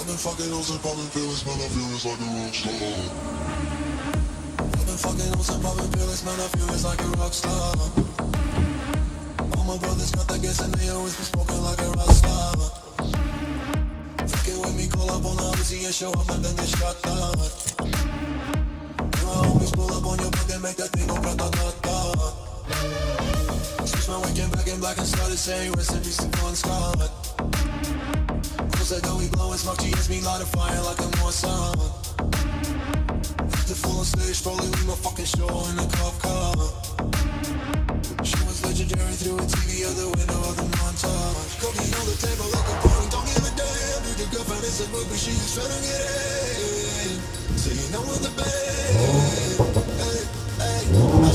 I've been fucking hoes and popping pills, man, I feel it's like a rock star. I've been fucking hoes and popping pills, man, I feel it's like a rock star. All my brothers got that gas and they always be smoking like a rock star. Fucking with me, call up on the Uzi and show up and then get shot down. My homies pull up on your block and make that thing go grata-ta-ta. Switch my waking back in black and started saying rest in peace to Bon Scott. Cause I know we blowing smoke, GS me light a fire like a Mossad. The full on stage, probably leave my fucking show in a cop car. She was legendary through a TV out the window of the montage. Cocaine on the table like a party, don't give a damn. Dude, your girlfriend is a book, but she just tryna get in. So you know I'm the band. Hey, hey, I